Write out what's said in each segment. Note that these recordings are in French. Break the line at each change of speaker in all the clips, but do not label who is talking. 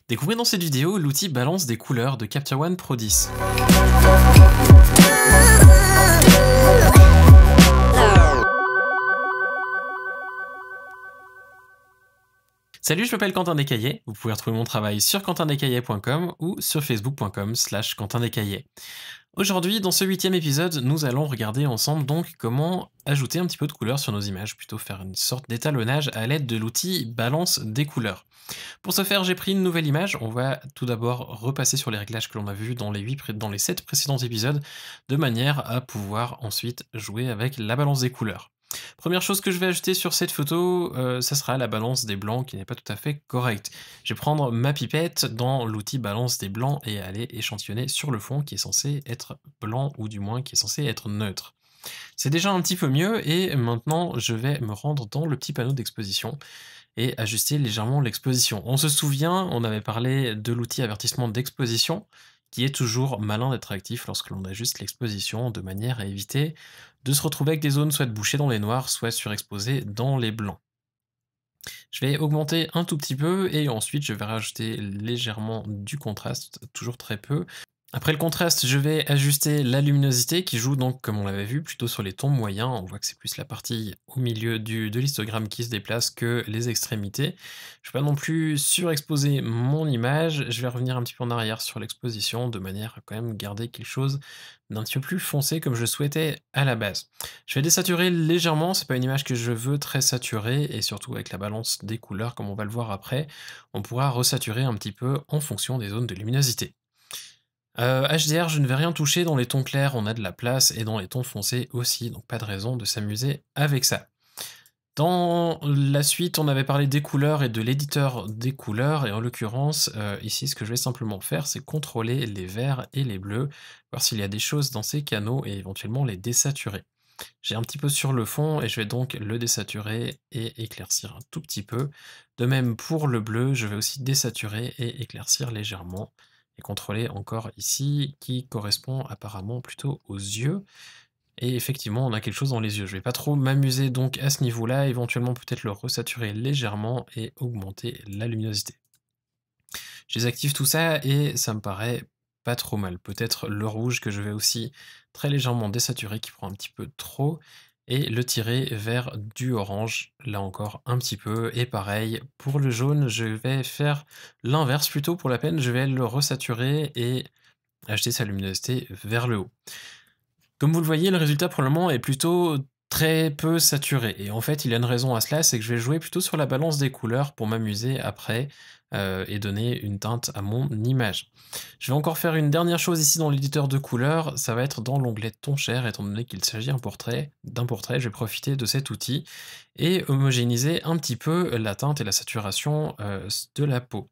Découvrez dans cette vidéo l'outil balance des couleurs de Capture One Pro 10. Salut, je m'appelle Quentin Descaillets. Vous pouvez retrouver mon travail sur quentindescaillets.com ou sur facebook.com/quentindescaillets. Aujourd'hui, dans ce 8e épisode, nous allons regarder ensemble donc comment ajouter un petit peu de couleur sur nos images, plutôt faire une sorte d'étalonnage à l'aide de l'outil balance des couleurs. Pour ce faire, j'ai pris une nouvelle image. On va tout d'abord repasser sur les réglages que l'on a vus dans les 7 précédents épisodes, de manière à pouvoir ensuite jouer avec la balance des couleurs. Première chose que je vais ajouter sur cette photo, ça sera la balance des blancs qui n'est pas tout à fait correcte. Je vais prendre ma pipette dans l'outil balance des blancs et aller échantillonner sur le fond qui est censé être blanc ou du moins qui est censé être neutre. C'est déjà un petit peu mieux et maintenant je vais me rendre dans le petit panneau d'exposition et ajuster légèrement l'exposition. On se souvient, on avait parlé de l'outil avertissement d'exposition qui est toujours malin d'être actif lorsque l'on ajuste l'exposition de manière à éviter de se retrouver avec des zones soit bouchées dans les noirs, soit surexposées dans les blancs. Je vais augmenter un tout petit peu et ensuite je vais rajouter légèrement du contraste, toujours très peu. Après le contraste, je vais ajuster la luminosité qui joue donc, comme on l'avait vu, plutôt sur les tons moyens. On voit que c'est plus la partie au milieu de l'histogramme qui se déplace que les extrémités. Je ne vais pas non plus surexposer mon image. Je vais revenir un petit peu en arrière sur l'exposition de manière à quand même garder quelque chose d'un petit peu plus foncé comme je souhaitais à la base. Je vais désaturer légèrement, c'est pas une image que je veux très saturée et surtout avec la balance des couleurs comme on va le voir après, on pourra resaturer un petit peu en fonction des zones de luminosité. HDR, je ne vais rien toucher, dans les tons clairs on a de la place et dans les tons foncés aussi, donc pas de raison de s'amuser avec ça. Dans la suite, on avait parlé des couleurs et de l'éditeur des couleurs, et en l'occurrence, ici ce que je vais simplement faire, c'est contrôler les verts et les bleus, voir s'il y a des choses dans ces canaux et éventuellement les désaturer. J'ai un petit peu sur le fond et je vais donc le désaturer et éclaircir un tout petit peu. De même pour le bleu, je vais aussi désaturer et éclaircir légèrement. Et contrôler encore ici, qui correspond apparemment plutôt aux yeux. Et effectivement, on a quelque chose dans les yeux. Je vais pas trop m'amuser donc à ce niveau-là, éventuellement peut-être le resaturer légèrement et augmenter la luminosité. Je désactive tout ça et ça me paraît pas trop mal. Peut-être le rouge que je vais aussi très légèrement désaturer, qui prend un petit peu trop, et le tirer vers du orange, là encore un petit peu, et pareil, pour le jaune, je vais faire l'inverse plutôt pour la peine, je vais le resaturer et acheter sa luminosité vers le haut. Comme vous le voyez, le résultat pour le moment est plutôt très peu saturé, et en fait il y a une raison à cela, c'est que je vais jouer plutôt sur la balance des couleurs pour m'amuser après et donner une teinte à mon image. Je vais encore faire une dernière chose ici dans l'éditeur de couleurs, ça va être dans l'onglet ton cher, étant donné qu'il s'agit d'un portrait, je vais profiter de cet outil et homogénéiser un petit peu la teinte et la saturation de la peau.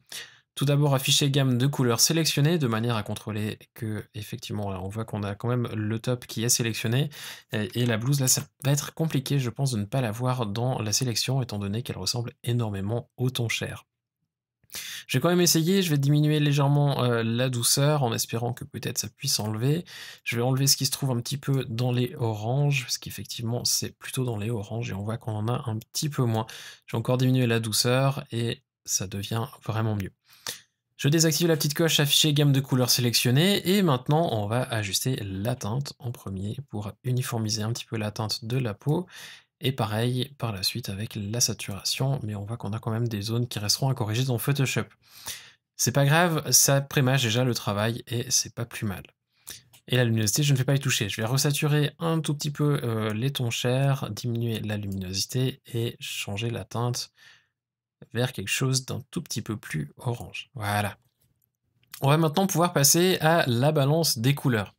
Tout d'abord, afficher gamme de couleurs sélectionnées de manière à contrôler que, effectivement, là, on voit qu'on a quand même le top qui est sélectionné. Et la blouse, là, ça va être compliqué, je pense, de ne pas la voir dans la sélection, étant donné qu'elle ressemble énormément au ton cher. Je vais quand même essayer, je vais diminuer légèrement la douceur, en espérant que peut-être ça puisse enlever. Je vais enlever ce qui se trouve un petit peu dans les oranges, parce qu'effectivement, c'est plutôt dans les oranges, et on voit qu'on en a un petit peu moins. Je vais encore diminuer la douceur, et ça devient vraiment mieux. Je désactive la petite coche afficher gamme de couleurs sélectionnées et maintenant on va ajuster la teinte en premier pour uniformiser un petit peu la teinte de la peau et pareil par la suite avec la saturation, mais on voit qu'on a quand même des zones qui resteront à corriger dans Photoshop. C'est pas grave, ça prémâche déjà le travail et c'est pas plus mal. Et la luminosité, je ne vais pas y toucher. Je vais resaturer un tout petit peu les tons chers, diminuer la luminosité et changer la teinte vers quelque chose d'un tout petit peu plus orange. Voilà. On va maintenant pouvoir passer à la balance des couleurs.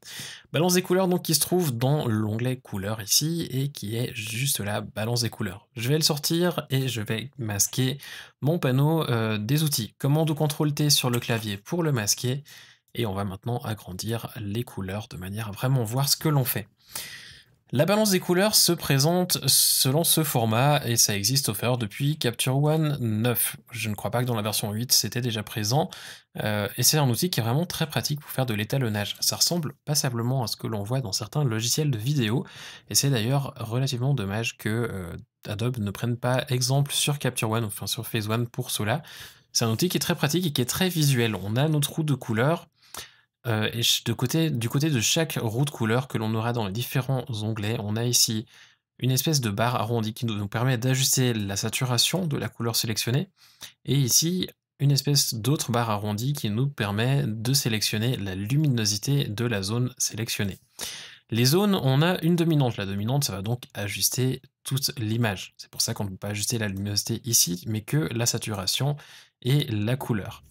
Balance des couleurs donc qui se trouve dans l'onglet couleurs ici et qui est juste là, balance des couleurs. Je vais le sortir et je vais masquer mon panneau des outils. Commande ou CTRL T sur le clavier pour le masquer et on va maintenant agrandir les couleurs de manière à vraiment voir ce que l'on fait. La balance des couleurs se présente selon ce format et ça existe offert depuis Capture One 9. Je ne crois pas que dans la version 8 c'était déjà présent et c'est un outil qui est vraiment très pratique pour faire de l'étalonnage. Ça ressemble passablement à ce que l'on voit dans certains logiciels de vidéo et c'est d'ailleurs relativement dommage que Adobe ne prenne pas exemple sur Capture One, enfin sur Phase One pour cela. C'est un outil qui est très pratique et qui est très visuel. On a notre roue de couleur et du côté de chaque roue de couleur que l'on aura dans les différents onglets, on a ici une espèce de barre arrondie qui nous permet d'ajuster la saturation de la couleur sélectionnée, et ici une espèce d'autre barre arrondie qui nous permet de sélectionner la luminosité de la zone sélectionnée. Les zones, on a une dominante. La dominante, ça va donc ajuster toute l'image. C'est pour ça qu'on ne peut pas ajuster la luminosité ici, mais que la saturation et la couleur.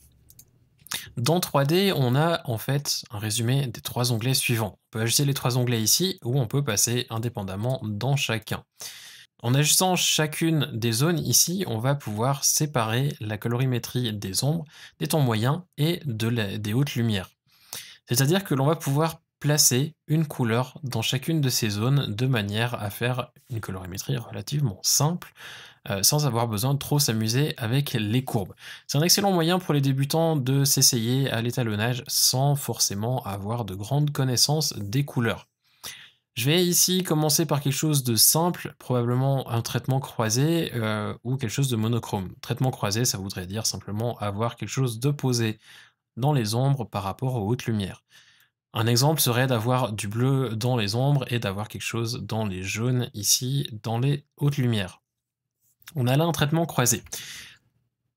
Dans 3D, on a en fait un résumé des 3 onglets suivants. On peut ajuster les 3 onglets ici, ou on peut passer indépendamment dans chacun. En ajustant chacune des zones ici, on va pouvoir séparer la colorimétrie des ombres, des tons moyens et des hautes lumières. C'est-à-dire que l'on va pouvoir placer une couleur dans chacune de ces zones de manière à faire une colorimétrie relativement simple, sans avoir besoin de trop s'amuser avec les courbes. C'est un excellent moyen pour les débutants de s'essayer à l'étalonnage sans forcément avoir de grandes connaissances des couleurs. Je vais ici commencer par quelque chose de simple, probablement un traitement croisé ou quelque chose de monochrome. Traitement croisé, ça voudrait dire simplement avoir quelque chose de posé dans les ombres par rapport aux hautes lumières. Un exemple serait d'avoir du bleu dans les ombres et d'avoir quelque chose dans les jaunes ici, dans les hautes lumières. On a là un traitement croisé.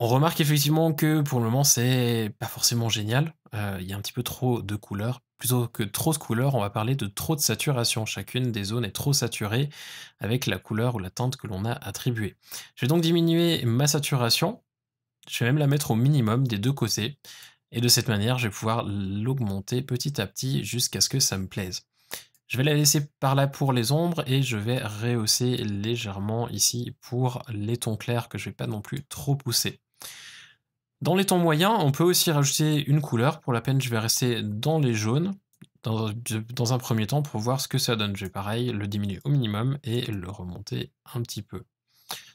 On remarque effectivement que pour le moment c'est pas forcément génial, il y a un petit peu trop de couleurs. Plutôt que trop de couleurs, on va parler de trop de saturation. Chacune des zones est trop saturée avec la couleur ou la teinte que l'on a attribuée. Je vais donc diminuer ma saturation, je vais même la mettre au minimum des deux côtés, et de cette manière je vais pouvoir l'augmenter petit à petit jusqu'à ce que ça me plaise. Je vais la laisser par là pour les ombres et je vais rehausser légèrement ici pour les tons clairs que je vais pas non plus trop pousser. Dans les tons moyens, on peut aussi rajouter une couleur. Pour la peine, je vais rester dans les jaunes dans un premier temps pour voir ce que ça donne. Je vais pareil le diminuer au minimum et le remonter un petit peu.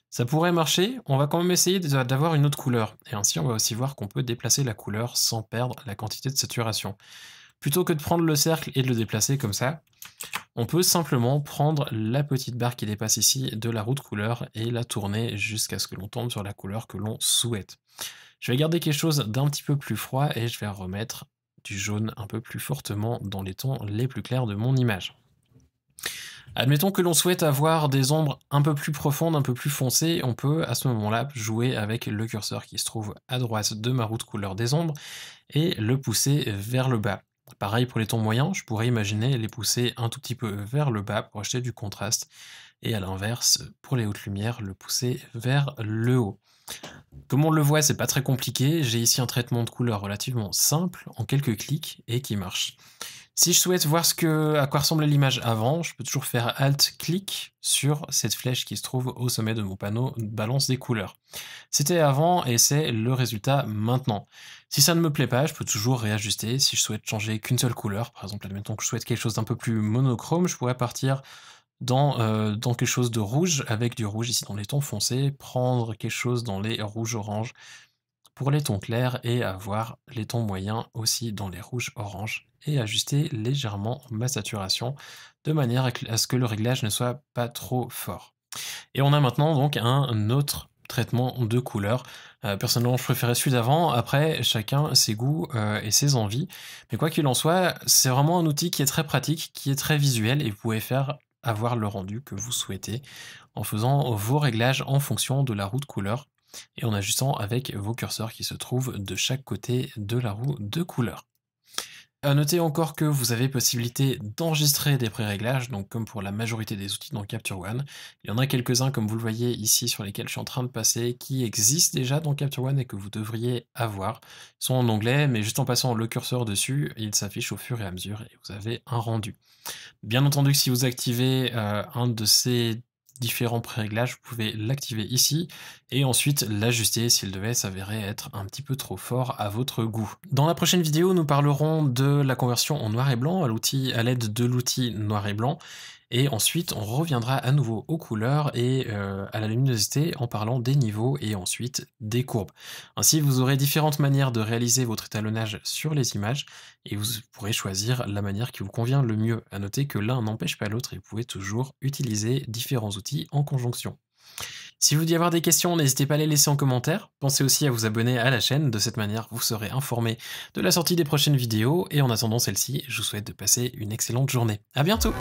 Ça pourrait marcher, on va quand même essayer d'avoir une autre couleur. Et ainsi, on va aussi voir qu'on peut déplacer la couleur sans perdre la quantité de saturation. Plutôt que de prendre le cercle et de le déplacer comme ça, on peut simplement prendre la petite barre qui dépasse ici de la roue de couleur et la tourner jusqu'à ce que l'on tombe sur la couleur que l'on souhaite. Je vais garder quelque chose d'un petit peu plus froid et je vais remettre du jaune un peu plus fortement dans les tons les plus clairs de mon image. Admettons que l'on souhaite avoir des ombres un peu plus profondes, un peu plus foncées, on peut à ce moment-là jouer avec le curseur qui se trouve à droite de ma roue de couleur des ombres et le pousser vers le bas. Pareil pour les tons moyens, je pourrais imaginer les pousser un tout petit peu vers le bas pour acheter du contraste, et à l'inverse, pour les hautes lumières, le pousser vers le haut. Comme on le voit, c'est pas très compliqué, j'ai ici un traitement de couleur relativement simple, en quelques clics, et qui marche. Si je souhaite voir à quoi ressemblait l'image avant, je peux toujours faire Alt-clic sur cette flèche qui se trouve au sommet de mon panneau de balance des couleurs. C'était avant et c'est le résultat maintenant. Si ça ne me plaît pas, je peux toujours réajuster. Si je souhaite changer qu'une seule couleur, par exemple, admettons que je souhaite quelque chose d'un peu plus monochrome, je pourrais partir dans quelque chose de rouge, avec du rouge ici dans les tons foncés, prendre quelque chose dans les rouges-oranges pour les tons clairs et avoir les tons moyens aussi dans les rouges-oranges et ajuster légèrement ma saturation de manière à ce que le réglage ne soit pas trop fort. Et on a maintenant donc un autre traitement de couleur. Personnellement, je préférais celui d'avant. Après, chacun ses goûts et ses envies. Mais quoi qu'il en soit, c'est vraiment un outil qui est très pratique, qui est très visuel et vous pouvez avoir le rendu que vous souhaitez en faisant vos réglages en fonction de la roue de couleur et en ajustant avec vos curseurs qui se trouvent de chaque côté de la roue de couleur. À noter encore que vous avez possibilité d'enregistrer des pré-réglages, donc comme pour la majorité des outils dans Capture One. Il y en a quelques-uns, comme vous le voyez ici, sur lesquels je suis en train de passer, qui existent déjà dans Capture One et que vous devriez avoir. Ils sont en anglais, mais juste en passant le curseur dessus, ils s'affichent au fur et à mesure et vous avez un rendu. Bien entendu que si vous activez un de ces différents pré-réglages, vous pouvez l'activer ici et ensuite l'ajuster s'il devait s'avérer être un petit peu trop fort à votre goût. Dans la prochaine vidéo, nous parlerons de la conversion en noir et blanc à l'aide de l'outil noir et blanc, et ensuite on reviendra à nouveau aux couleurs et à la luminosité en parlant des niveaux et ensuite des courbes. Ainsi vous aurez différentes manières de réaliser votre étalonnage sur les images et vous pourrez choisir la manière qui vous convient le mieux. À noter que l'un n'empêche pas l'autre et vous pouvez toujours utiliser différents outils en conjonction. Si vous devez avoir des questions, n'hésitez pas à les laisser en commentaire. Pensez aussi à vous abonner à la chaîne, de cette manière vous serez informé de la sortie des prochaines vidéos, et en attendant celle-ci, je vous souhaite de passer une excellente journée. À bientôt!